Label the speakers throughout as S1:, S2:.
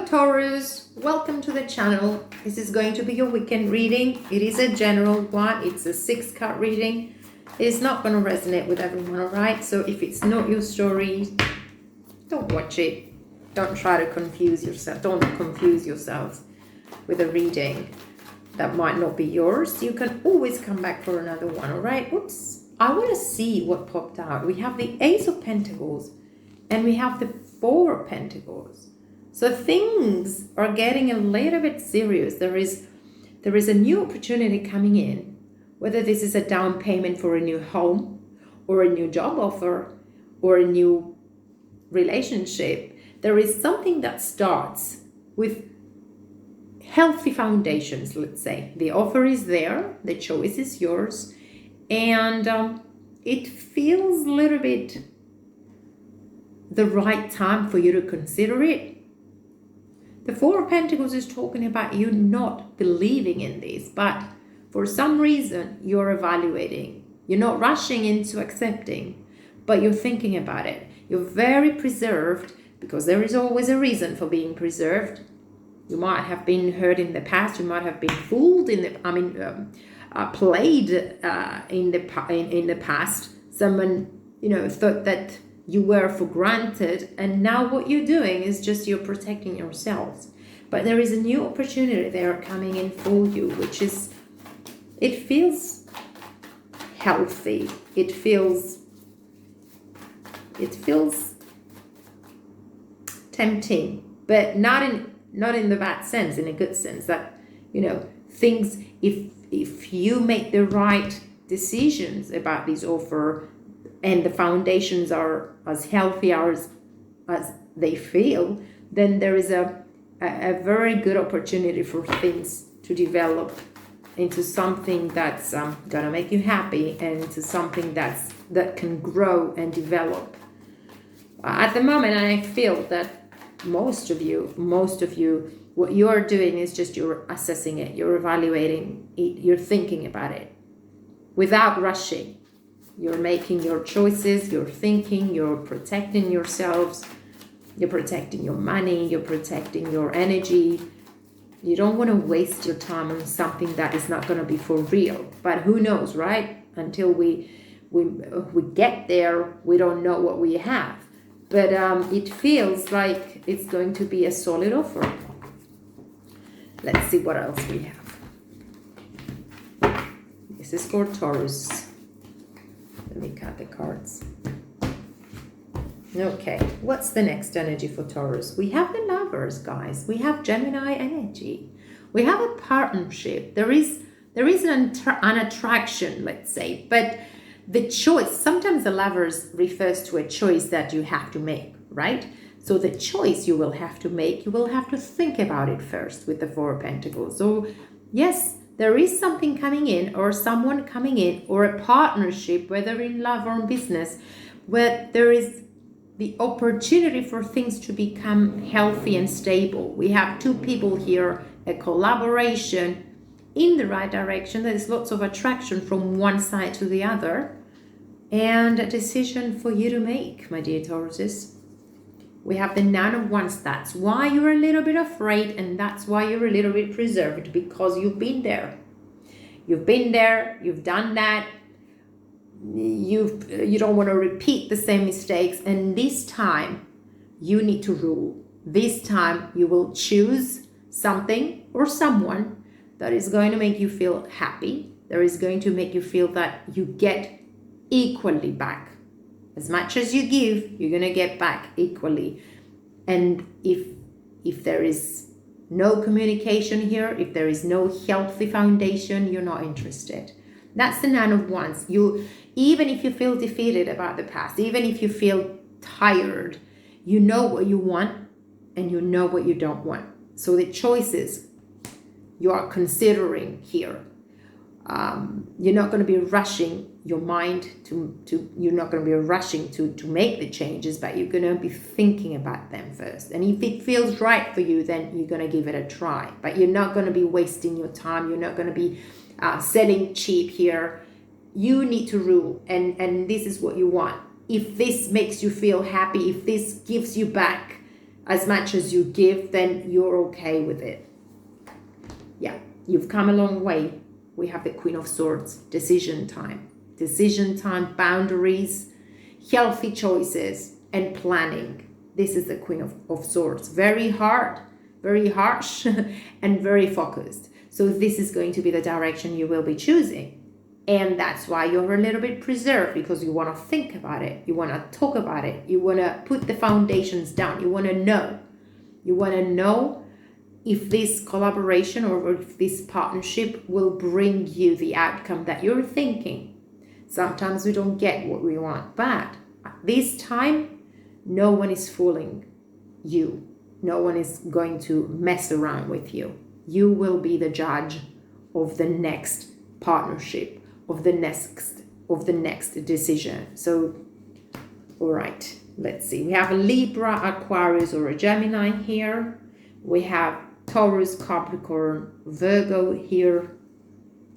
S1: Taurus, welcome to the channel. This is going to be your weekend reading. It is a general one. It's a 6-card reading. It is not going to resonate with everyone, alright? So if it's not your story, don't watch it. Don't try to confuse yourself. Don't confuse yourselves with a reading that might not be yours. You can always come back for another one, alright? Oops. I want to see what popped out. We have the Ace of Pentacles and we have the 4 of Pentacles. So things are getting a little bit serious. There is a new opportunity coming in, whether this is a down payment for a new home or a new job offer or a new relationship. There is something that starts with healthy foundations, let's say. The offer is there, the choice is yours, and it feels a little bit the right time for you to consider it. The 4 of Pentacles is talking about you not believing in this, but for some reason you're evaluating. You're not rushing into accepting, but you're thinking about it. You're very preserved because there is always a reason for being preserved. You might have been hurt in the past. You might have been fooled played in the past. Someone thought that you were for granted, and now what you're doing is just you're protecting yourselves. But there is a new opportunity there coming in for you, which is, it feels healthy. It feels tempting, but not in the bad sense, in a good sense, that things, if you make the right decisions about this offer and the foundations are as healthy as they feel, then there is a very good opportunity for things to develop into something that's gonna make you happy, and into something that can grow and develop. At the moment, I feel that most of you, what you're doing is just you're assessing it, you're evaluating it, you're thinking about it without rushing. You're making your choices, you're thinking, you're protecting yourselves, you're protecting your money, you're protecting your energy. You don't want to waste your time on something that is not going to be for real. But who knows, right? Until we get there, we don't know what we have. But it feels like it's going to be a solid offer. Let's see what else we have. This is for Taurus. Let me cut the cards. Okay, what's the next energy for Taurus? We have the Lovers, guys. We have Gemini energy. We have a partnership. There is an attraction, let's say, but the choice, sometimes the Lovers refers to a choice that you have to make, right? So the choice you will have to make, you will have to think about it first with the 4 of Pentacles. So yes, there is something coming in, or someone coming in, or a partnership, whether in love or in business, where there is the opportunity for things to become healthy and stable. We have 2 people here, a collaboration in the right direction. There is lots of attraction from one side to the other, and a decision for you to make, my dear Tauruses. We have the 9 of Wands. That's why you're a little bit afraid, and that's why you're a little bit preserved, because you've been there. You've been there, you've done that. You don't want to repeat the same mistakes, and this time you need to rule. This time you will choose something or someone that is going to make you feel happy. That is going to make you feel that you get equally back. As much as you give, you're going to get back equally. And if there is no communication here, if there is no healthy foundation, you're not interested. That's the 9 of Wands. Even if you feel defeated about the past, even if you feel tired, you know what you want and you know what you don't want. So the choices you are considering here, you're not going to be rushing your mind you're not going to be rushing to make the changes, but you're going to be thinking about them first. And if it feels right for you, then you're going to give it a try. But you're not going to be wasting your time. You're not going to be selling cheap here. You need to rule, and this is what you want. If this makes you feel happy, if this gives you back as much as you give, then you're okay with it. Yeah, you've come a long way. We have the Queen of Swords, decision time, boundaries, healthy choices, and planning. This is the Queen of Swords. Very hard, very harsh, and very focused. So this is going to be the direction you will be choosing. And that's why you're a little bit preserved, because you want to think about it. You want to talk about it. You want to put the foundations down. You want to know. You want to know if this collaboration or if this partnership will bring you the outcome that you're thinking. Sometimes we don't get what we want, but at this time, no one is fooling you. No one is going to mess around with you. You will be the judge of the next partnership, of the next decision. So, all right, let's see. We have a Libra, Aquarius, or a Gemini here. We have Taurus, Capricorn, Virgo here.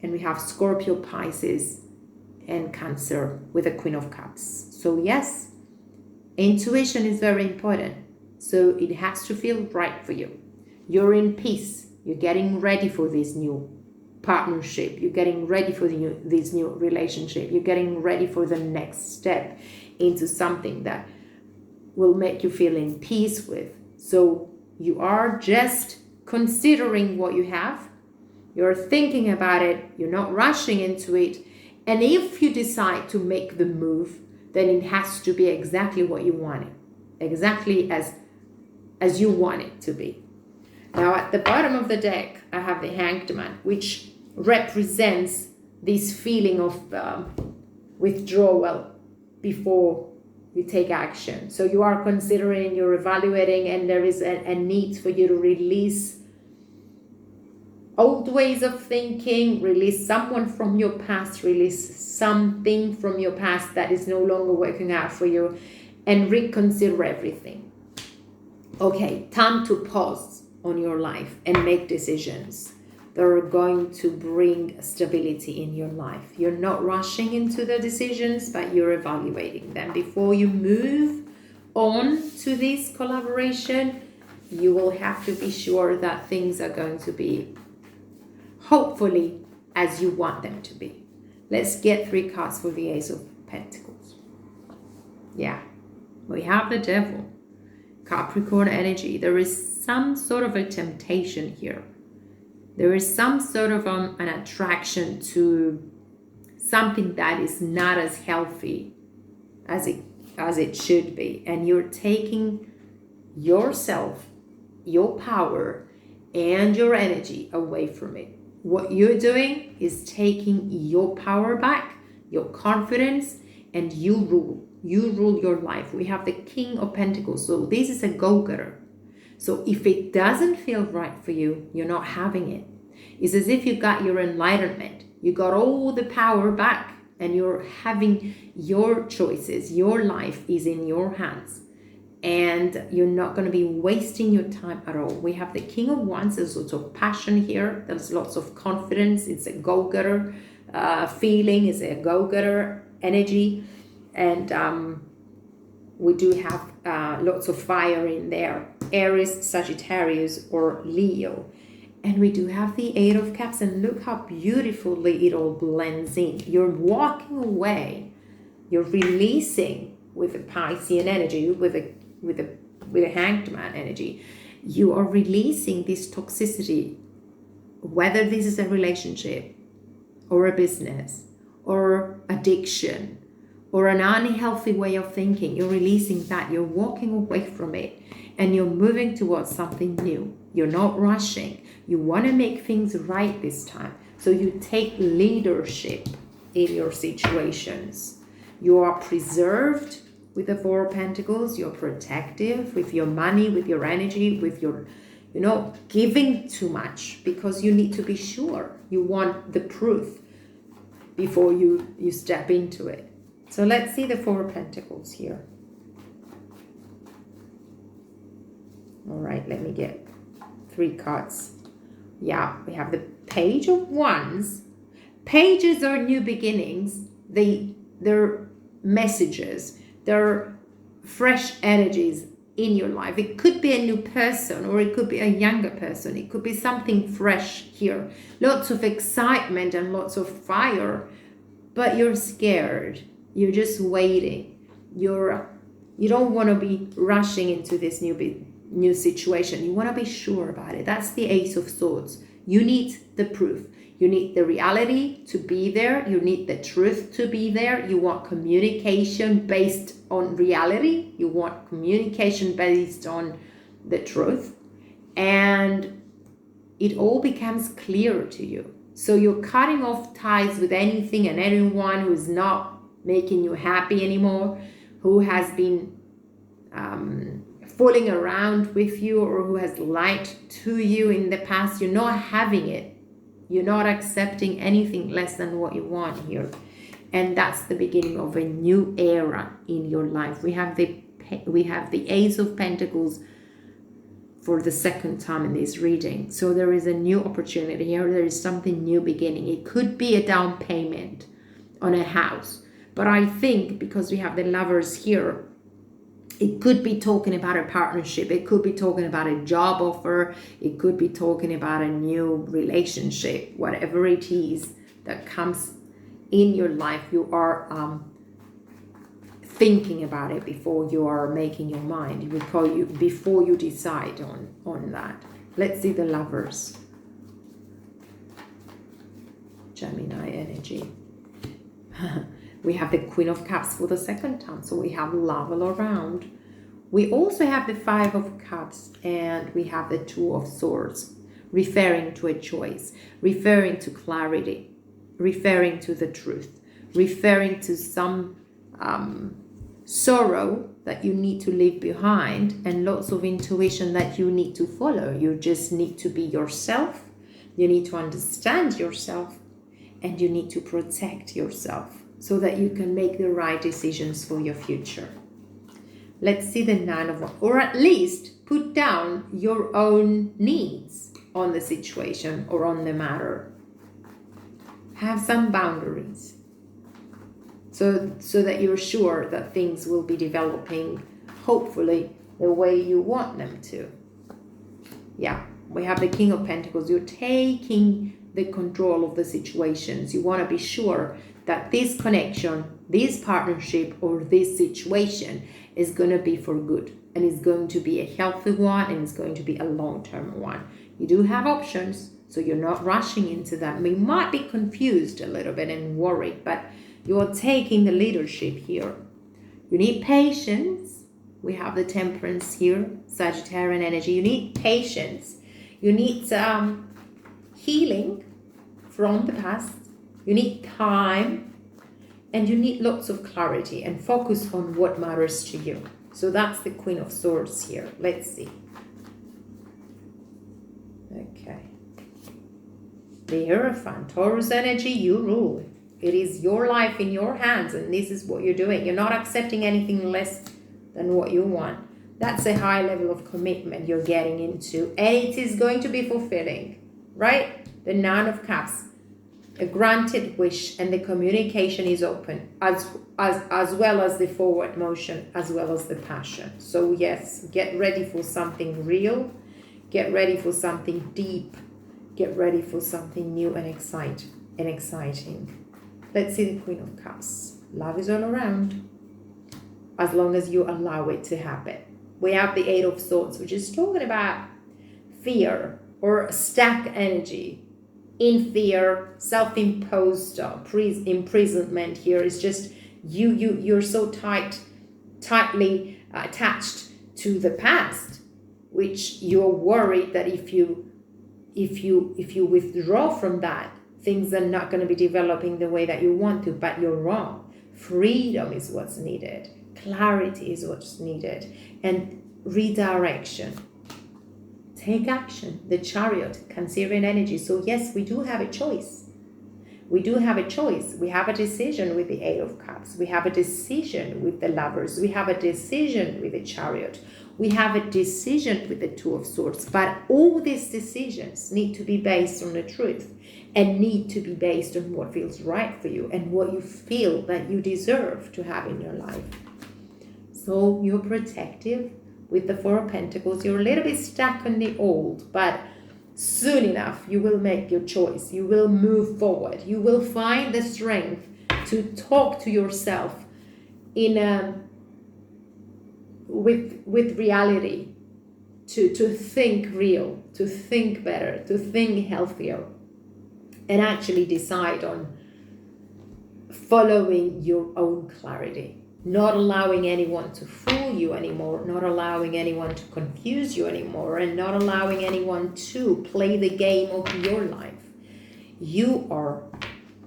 S1: And we have Scorpio, Pisces, and Cancer with the Queen of Cups. So yes, intuition is very important. So it has to feel right for you. You're in peace. You're getting ready for this new partnership. You're getting ready for this new relationship. You're getting ready for the next step into something that will make you feel in peace with. So you are just considering what you have. You're thinking about it. You're not rushing into it. And if you decide to make the move, then it has to be exactly what you want it. Exactly as you want it to be. Now at the bottom of the deck, I have the Hanged Man, which represents this feeling of withdrawal before you take action. So you are considering, you're evaluating, and there is a need for you to release old ways of thinking, release someone from your past, release something from your past that is no longer working out for you, and reconsider everything. Okay, time to pause on your life and make decisions that are going to bring stability in your life. You're not rushing into the decisions, but you're evaluating them. Before you move on to this collaboration, you will have to be sure that things are going to be, hopefully, as you want them to be. Let's get 3 cards for the Ace of Pentacles. Yeah, we have the Devil. Capricorn energy. There is some sort of a temptation here. There is some sort of an attraction to something that is not as healthy as it should be. And you're taking yourself, your power, and your energy away from it. What you're doing is taking your power back, your confidence, and you rule. You rule your life. We have the King of Pentacles. So this is a go-getter. So if it doesn't feel right for you, you're not having it. It's as if you got your enlightenment. You got all the power back and you're having your choices. Your life is in your hands. And you're not going to be wasting your time at all. We have the King of Wands. There's lots of passion here. There's lots of confidence. It's a go-getter feeling. It's a go-getter energy. And we do have lots of fire in there. Aries, Sagittarius, or Leo. And we do have the 8 of Cups. And look how beautifully it all blends in. You're walking away. You're releasing with the Piscean energy, with a Hanged Man energy. You are releasing this toxicity, whether this is a relationship or a business or addiction or an unhealthy way of thinking. You're releasing that. You're walking away from it and you're moving towards something new. You're not rushing. You want to make things right this time. So you take leadership in your situations. You are preserved with the 4 of Pentacles. You're protective with your money, with your energy, with your, giving too much because you need to be sure. You want the proof before you step into it. So let's see the 4 of Pentacles here. All right, let me get 3 cards. Yeah, we have the Page of Wands. Pages are new beginnings. They're messages. They're fresh energies in your life. It could be a new person, or it could be a younger person. It could be something fresh here. Lots of excitement and lots of fire, but you're scared. You're just waiting. You don't want to be rushing into this new situation. You want to be sure about it. That's the Ace of Swords. You need the proof. You need the reality to be there. You need the truth to be there. You want communication based on reality. You want communication based on the truth. And it all becomes clear to you. So you're cutting off ties with anything and anyone who's not making you happy anymore, who has been fooling around with you, or who has lied to you in the past. You're not having it. You're not accepting anything less than what you want here. And that's the beginning of a new era in your life. We have the Ace of Pentacles for the second time in this reading. So there is a new opportunity here. There is something new beginning. It could be a down payment on a house. But I think because we have the Lovers here, it could be talking about a partnership. It could be talking about a job offer. It could be talking about a new relationship. Whatever it is that comes in your life, you are thinking about it before you are making your mind. Before you decide on that. Let's see the Lovers. Gemini energy. We have the Queen of Cups for the second time, so we have love all around. We also have the Five of Cups, and we have the Two of Swords, referring to a choice, referring to clarity, referring to the truth, referring to some sorrow that you need to leave behind, and lots of intuition that you need to follow. You just need to be yourself. You need to understand yourself, and you need to protect yourself, so that you can make the right decisions for your future. Let's see the Nine of Wands, or at least put down your own needs on the situation or on the matter. Have some boundaries, so that you're sure that things will be developing, hopefully, the way you want them to. Yeah, we have the King of Pentacles. You're taking the control of the situations. You want to be sure that this connection, this partnership, or this situation is going to be for good, and is going to be a healthy one, and it's going to be a long-term one. You do have options, so you're not rushing into that. You might be confused a little bit and worried, but you're taking the leadership here. You need patience. We have the Temperance here, Sagittarian energy. You need patience. You need healing from the past. You need time, and you need lots of clarity and focus on what matters to you. So that's the Queen of Swords here. Let's see. Okay. The Hierophant, Taurus energy, you rule. It is your life in your hands, and this is what you're doing. You're not accepting anything less than what you want. That's a high level of commitment you're getting into, and it is going to be fulfilling, right? The Nine of Cups. A granted wish, and the communication is open, as well as the forward motion, as well as the passion. So yes, get ready for something real, get ready for something deep, get ready for something new and exciting. Let's see the Queen of Cups. Love is all around, as long as you allow it to happen. We have the Eight of Swords, which is talking about fear or stuck energy. In fear, self-imposed imprisonment here is just you're so tightly attached to the past, which you're worried that if you withdraw from that, things are not going to be developing the way that you want to. But you're wrong. Freedom is what's needed. Clarity is what's needed, and redirection. Take action. The Chariot, Cancerian energy. So yes, we do have a choice. We do have a choice. We have a decision with the Eight of Cups. We have a decision with the Lovers. We have a decision with the Chariot. We have a decision with the Two of Swords. But all these decisions need to be based on the truth, and need to be based on what feels right for you and what you feel that you deserve to have in your life. So you're protective with the Four of Pentacles. You're a little bit stuck on the old, but soon enough you will make your choice. You will move forward. You will find the strength to talk to yourself in a with reality, to think real, to think better, to think healthier, and actually decide on following your own clarity, not allowing anyone to fool you anymore, not allowing anyone to confuse you anymore, and not allowing anyone to play the game of your life. You are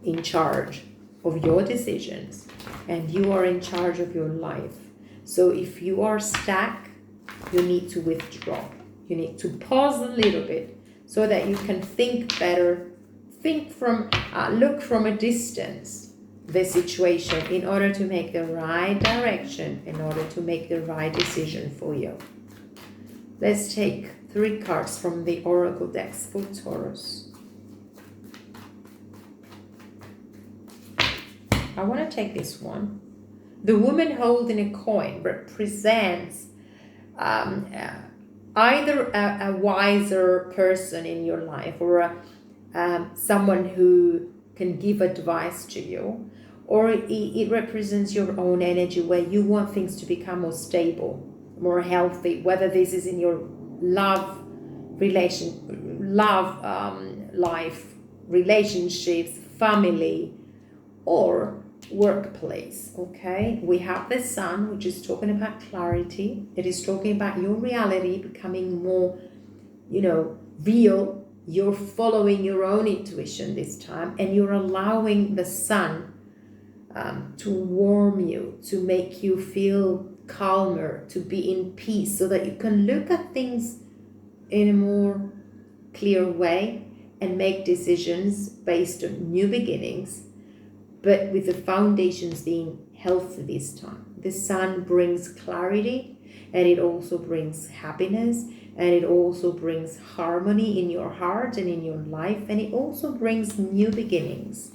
S1: in charge of your decisions, and you are in charge of your life. So if you are stuck, you need to withdraw. You need to pause a little bit so that you can think better, look from a distance the situation in order to make the right direction, in order to make the right decision for you. Let's take 3 cards from the Oracle decks for Taurus. I want to take this one. The woman holding a coin represents either a wiser person in your life, or someone who can give advice to you, or it represents your own energy where you want things to become more stable, more healthy, whether this is in your life, relationships, family, or workplace. Okay, we have the Sun, which is talking about clarity. It is talking about your reality becoming more, real. You're following your own intuition this time, and you're allowing the Sun to warm you, to make you feel calmer, to be in peace, so that you can look at things in a more clear way and make decisions based on new beginnings, but with the foundations being healthy this time. The Sun brings clarity, and it also brings happiness, and it also brings harmony in your heart and in your life, and it also brings new beginnings.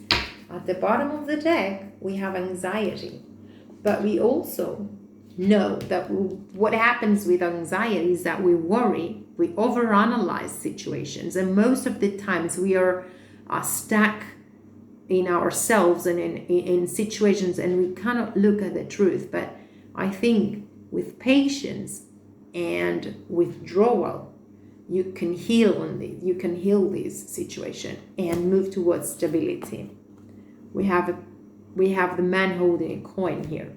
S1: At the bottom of the deck, we have anxiety, but we also know that what happens with anxiety is that we worry, we overanalyze situations, and most of the times we are stuck in ourselves and in situations, and we cannot look at the truth. But I think with patience and withdrawal, you can heal this situation and move towards stability. We have the man holding a coin here.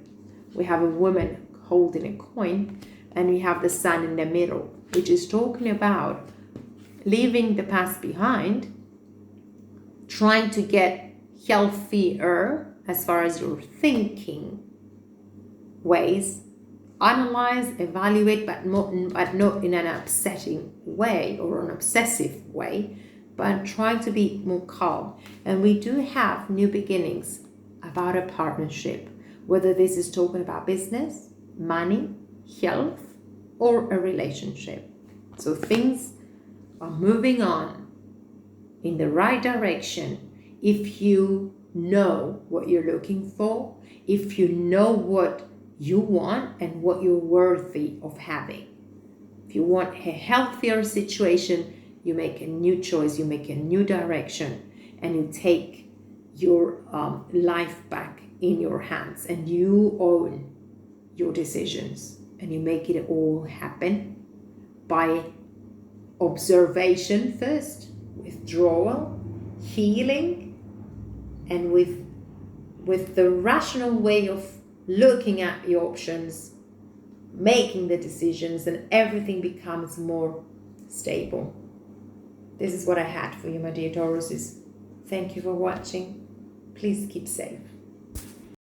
S1: We have a woman holding a coin, and we have the Sun in the middle, which is talking about leaving the past behind, trying to get healthier as far as your thinking ways. Analyze, evaluate, but not in an upsetting way or an obsessive way, but try to be more calm. And we do have new beginnings about a partnership, whether this is talking about business, money, health, or a relationship. So things are moving on in the right direction if you know what you're looking for, if you know what you want and what you're worthy of having. If you want a healthier situation, you make a new choice, you make a new direction, and you take your life back in your hands, and you own your decisions, and you make it all happen by observation first, withdrawal, healing, and with the rational way of looking at your options, making the decisions, and everything becomes more stable. This is what I had for you, my dear Tauruses. Thank you for watching. Please keep safe.